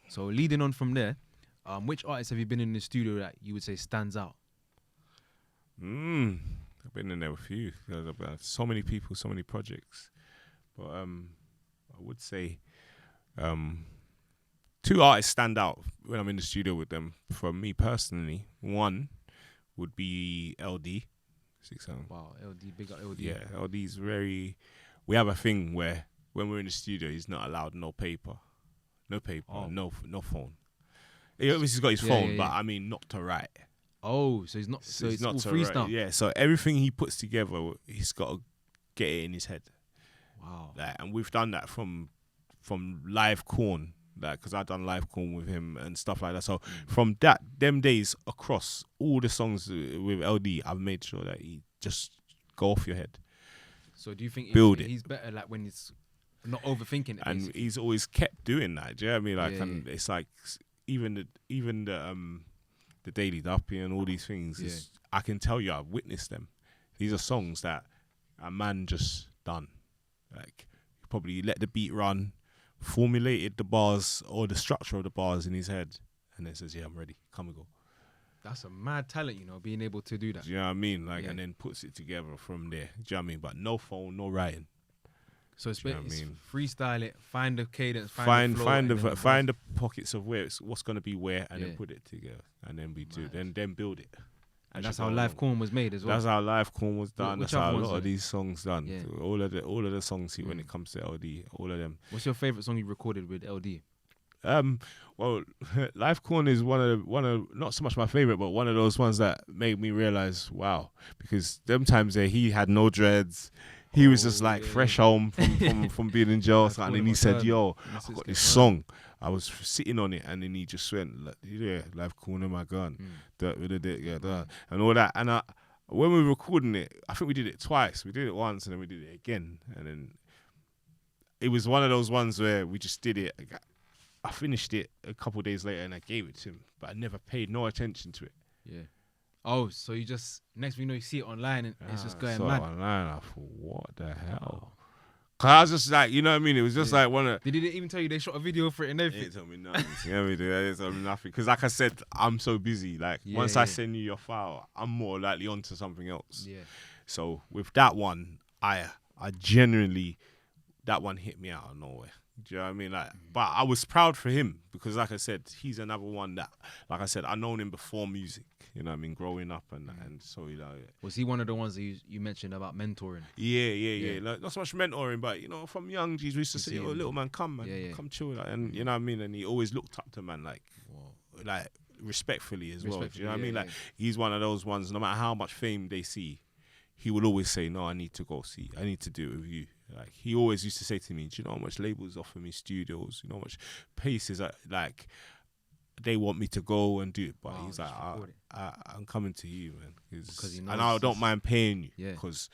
So leading on from there, which artists have you been in the studio that you would say stands out? I've been in there with a few. So many people, so many projects. But I would say two artists stand out when I'm in the studio with them. For me personally, one would be LD. Wow, LD, big up LD. Yeah, LD's very. We have a thing where when we're in the studio, he's not allowed no paper, no phone. He obviously got his phone, but I mean not to write. Oh, so he's not. So it's not all freestyle. Write. Yeah, so everything he puts together, he's got to get it in his head. Wow. Like, and we've done that from live corn, like, because I've done live corn with him and stuff like that. So from them days across all the songs with LD, I've made sure that he just go off your head. So do you think he's better like when it's not overthinking it? And basically? he's always kept doing that. Do you know what I mean? Like, Yeah, and it's like even the Daily Duppy and all these things. I can tell you, I've witnessed them. These are songs that a man just done. Like, he probably let the beat run, formulated the bars or the structure of the bars in his head, and then says, "Yeah, I'm ready. Come and go." That's a mad talent, being able to do that. Do you know what I mean? Like, and then puts it together from there. Do you know what I mean? But no phone, no writing. So it's freestyle it, find the cadence, find the pockets of what's going to be where, and then put it together, and then then build it. And that's how Live Corn was made as well. That's how Live Corn was done. Which that's how a lot are of these songs done. Yeah. So all of the songs when it comes to LD, all of them. What's your favorite song you recorded with LD? Well, Live Corn is one of not so much my favorite, but one of those ones that made me realize, wow, because them times there he had no dreads. He was just like fresh home from being in jail, and then he said, "Yo, I got this song." I was sitting on it, and then he just went, "Yeah, Live Corn in my gun," and all that. And when we were recording it, I think we did it twice. We did it once, and then we did it again, and then it was one of those ones where we just did it. I finished it a couple of days later, and I gave it to him, but I never paid no attention to it. Yeah. Oh, so you just, next thing you know, you see it online and it's just going mad. Online, I thought, what the hell? Cause I was just like, you know what I mean? It was just like one of... They didn't even tell you they shot a video for it and everything? They didn't tell me nothing. You know what I mean? They didn't tell me nothing. Because like I said, I'm so busy. Like, once I send you your file, I'm more likely onto something else. Yeah. So with that one, I genuinely, that one hit me out of nowhere. Do you know what I mean? Like, but I was proud for him because, like I said, he's another one that, like I said, I known him before music. You know what I mean? Growing up and so was he one of the ones that you mentioned about mentoring? Yeah. Like, not so much mentoring, but from young G's we used to say, "Oh, little man, come man, come chill," like, and you know what I mean. And he always looked up to man like respectfully as well. Do you know what I mean? Like he's one of those ones. No matter how much fame they see, he will always say, "No, I need to go see. I need to do it with you." Like he always used to say to me, "Do you know how much labels offer me studios? You know how much places like they want me to go and do it?" But he's like, I'm coming to you, man, and I don't mind paying you because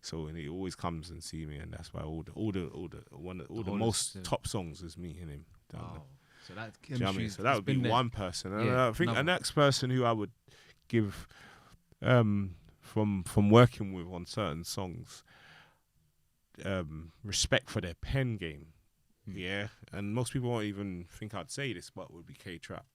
So and he always comes and see me, and that's why all the most top songs is me and him. Wow. So that you know what I mean? So that would be one person. And I think the next person who I would give from working with on certain songs. Respect for their pen game, and most people won't even think I'd say this, but would be K-Trap.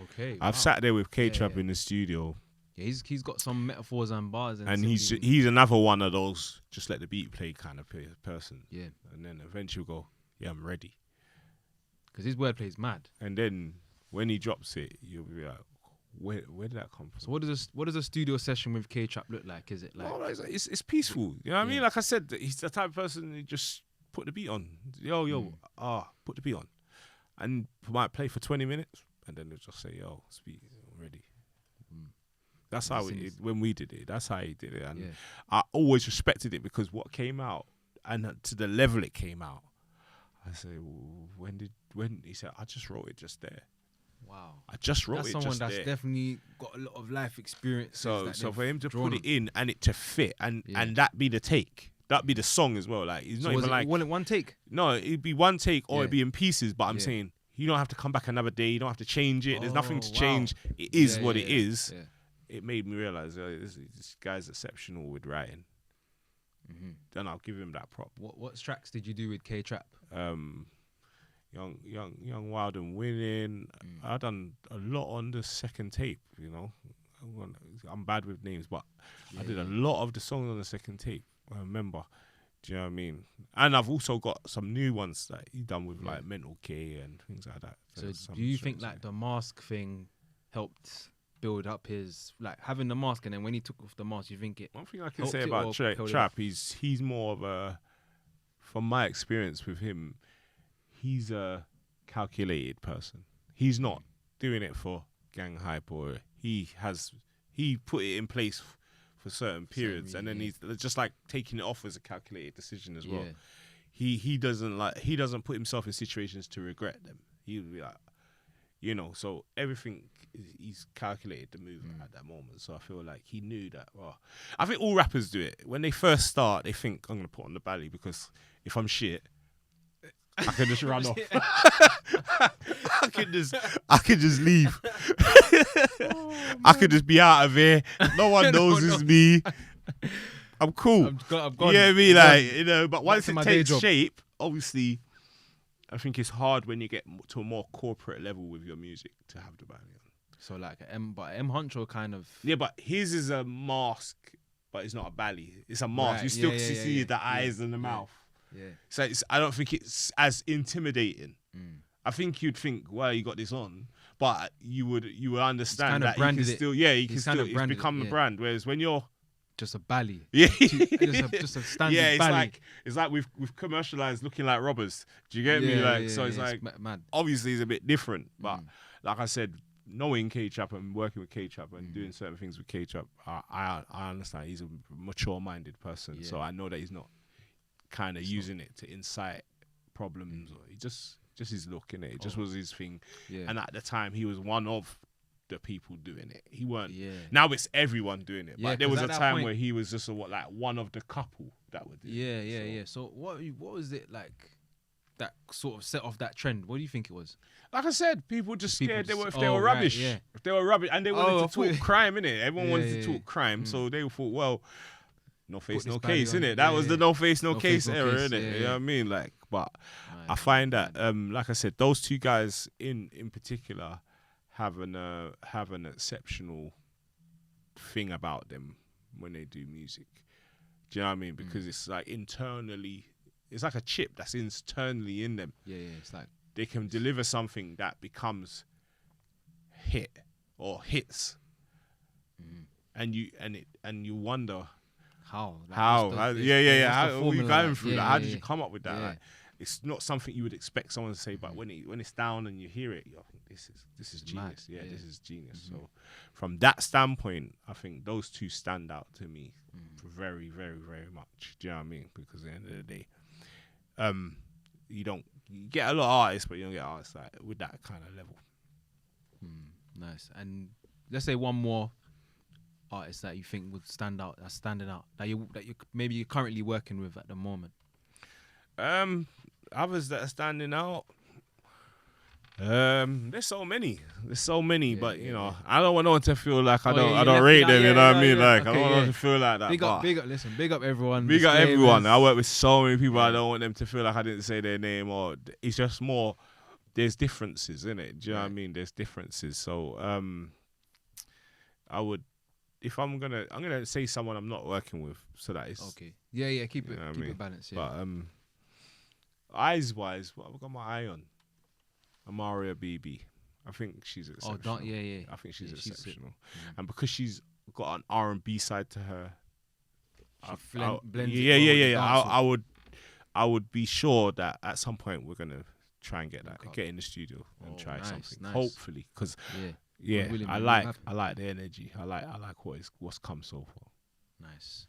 Okay, I've sat there with K-Trap in the studio. Yeah, he's got some metaphors and bars, and he's another one of those just let the beat play kind of person. Yeah, and then eventually go, "Yeah, I'm ready," because his wordplay is mad. And then when he drops it, you'll be like, Where did that come from? So what does a studio session with K-Trap look like? Is it like... No, it's peaceful. You know what I mean? Like I said, he's the type of person who just put the beat on. Put the beat on. And might play for 20 minutes and then they'll just say, "Yo, speak, ready." That's how when we did it. That's how he did it. And I always respected it because what came out and to the level it came out, I said, when he said, "I just wrote it just there." Wow. I just wrote that's it someone just that's there. definitely got a lot of life experience. So for him to put it in and it to fit and that be the take, that be the song as well. Like he's not even like one take. No, it'd be one take or it'd be in pieces. But I'm saying you don't have to come back another day. You don't have to change it. There's nothing to change. It is what it is. Yeah. It made me realize this guy's exceptional with writing. Then I'll give him that prop. What tracks did you do with K-Trap? You young Wild and Winning. I done a lot on the second tape. You know, I'm bad with names, but I did a lot of the songs on the second tape. I remember. Do you know what I mean? And I've also got some new ones that he done with like Mental K and things like that. So do you think like the mask thing helped build up his, like, having the mask, and then when he took off the mask, you think it? One thing I can say about Trap, he's more of a, from my experience with him, he's a calculated person. He's not doing it for gang hype, or he put it in place for certain periods, and then he's just like taking it off as a calculated decision as well. He doesn't put himself in situations to regret them. He would be like, you know, so everything he's calculated the move at that moment. So I feel like he knew that. Well, I think all rappers do it when they first start. They think, I'm gonna put on the belly because if I'm shit, I can just run off. I can just leave. I could just be out of here. No one knows it's me. I'm cool. I've gone. Yeah, me like, you know. But once it takes shape, obviously, I think it's hard when you get to a more corporate level with your music to have the band on. So like M Huncho kind of. Yeah, but his is a mask, but it's not a belly. It's a mask. Right. You still see the eyes and the mouth. Yeah. So I don't think it's as intimidating. I think you'd think, well, you got this on, but you would understand that you can still, it's become a brand. Whereas when you're just a bally, just a standard bally. It's like we've commercialized looking like robbers. Do you get me? Like, it's like mad. Obviously it's a bit different, but like I said, knowing K-Trap and working with K-Trap and doing certain things with K-Trap, I understand he's a mature-minded person, so I know that he's not kind of using it to incite problems, or he just his look in it. It just was his thing, and at the time he was one of the people doing it. He weren't. Now it's everyone doing it, but there was a time where he was just one of the couple that would do it. So what was it like that sort of set off that trend? What do you think it was? Like I said, people just scared if they were rubbish. If they were rubbish, and they wanted to talk crime, innit? Everyone wanted to talk crime, so they thought, well, no face, no case, innit? That was the no face, no case era, innit? You know what I mean? Like, but I find that, like I said, those two guys in particular have an exceptional thing about them when they do music. Do you know what I mean? Because it's like internally, it's like a chip that's internally in them. It's like they can deliver something that becomes hit or hits, and you wonder how were you going through that? How did you come up with that? Like, it's not something you would expect someone to say, but when it's down and you hear it, you're like, this is genius. This is genius. So from that standpoint, I think those two stand out to me very, very, very much. Do you know what I mean? Because at the end of the day, you get a lot of artists, but you don't get artists like with that kind of level. Nice. And let's say one more artist that you think would stand out, that's standing out, that you maybe you're currently working with at the moment. Others that are standing out. There's so many, but you know, I don't want no one to feel like I don't rate them. You know what I mean? Like, I don't want no one to feel like that. Big up everyone. Big up everyone. I work with so many people. I don't want them to feel like I didn't say their name, or it's just more. There's differences in it. Do you know what I mean? There's differences. So I would, if I'm gonna say someone I'm not working with, so that is okay. Yeah. Keep it balanced. Yeah. But eyes wise, what have I got my eye on? Amaria BB. I think she's exceptional. I think she's exceptional. And because she's got an R&B side to her, I would be sure that at some point we're gonna try and get in the studio and try something. Nice. Hopefully, because I like the energy. I like what's come so far. Nice.